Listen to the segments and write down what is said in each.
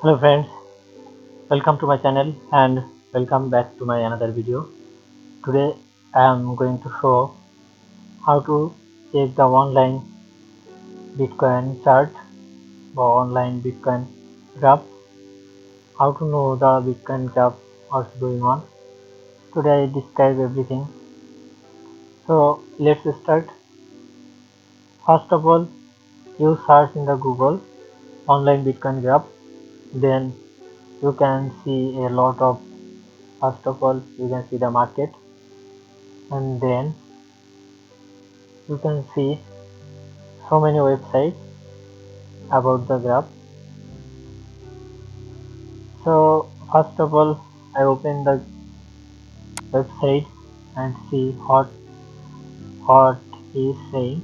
Hello friends, welcome to my channel and welcome back to my another video. Today I am going to show how to check the online Bitcoin chart or online Bitcoin graph, how to know the Bitcoin graph, what's going on. Today I describe everything. So let's start. First of all, you search in the Google online Bitcoin graph, then you can see a lot of, first of all you can see the market, and then you can see so many websites about the graph. So first of all I open the website and see what is saying.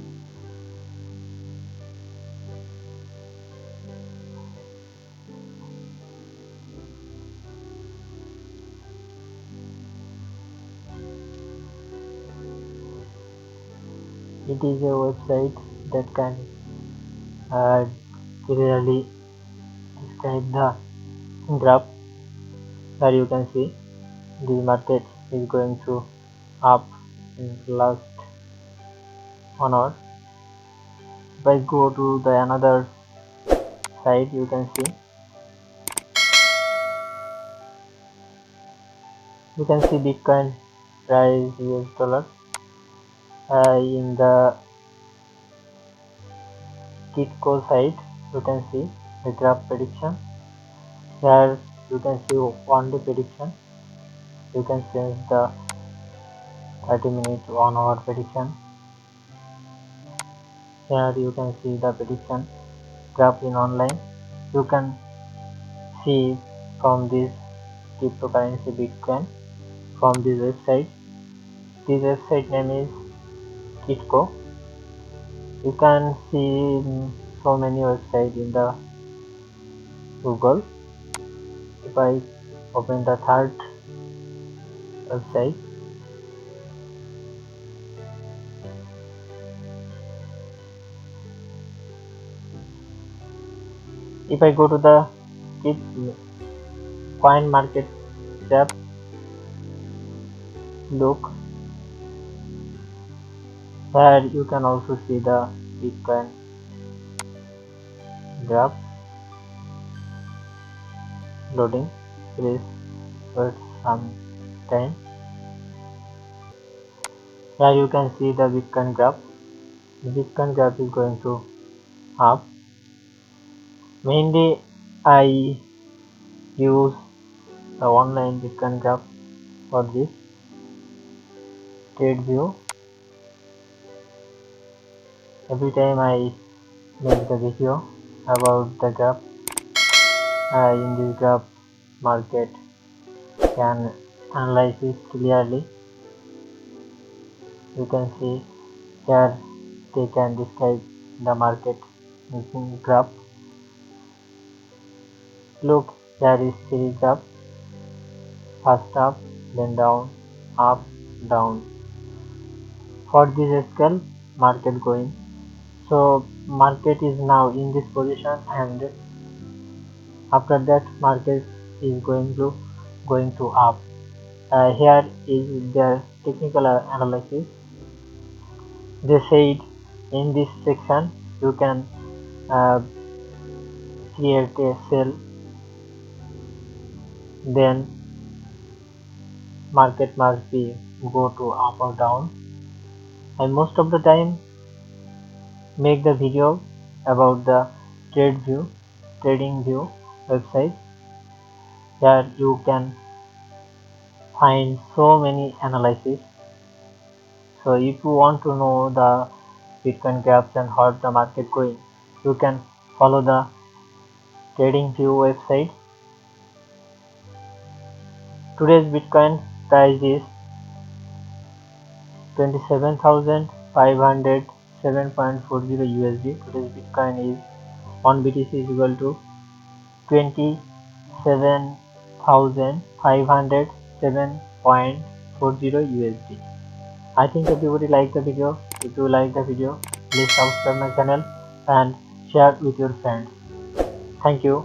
It is a website that can clearly describe the graph. Where you can see the market is going to up in last 1 hour. If I go to the another side, you can see Bitcoin price US dollar in the Kitco side. You can see the graph prediction. Here you can see 1 day prediction. You can change the 30 minute 1 hour prediction. Here you can see the prediction graph in online. You can see from this cryptocurrency Bitcoin from this website. This website name is Kitco. You can see so many websites in the Google. If I open the third website, if I go to the coin market tab, look, here you can also see the Bitcoin graph loading. Please wait some time. Here you can see the Bitcoin graph. The Bitcoin graph is going to up. Mainly I use the online Bitcoin graph for this trade view. Every time I make the video about the graph, in this graph market can analyze it clearly. You can see here they can describe the market graph. Look, here is series graph, first up, then down, up, down. For this scale, market going. So market is now in this position, and after that market is going to up. Here is their technical analysis. They said in this section you can uh, create a sell, then market must be go to up or down. I most of the time make the video about the trading view website. There you can find so many analysis. So if you want to know the Bitcoin graphs and how the market going, you can follow the trading view website. Today's Bitcoin price is 27,507.40 USD. Today's Bitcoin is 1 BTC is equal to 27,507.40 USD. I think everybody liked the video. If you like the video, please subscribe my channel and share with your friends. Thank you.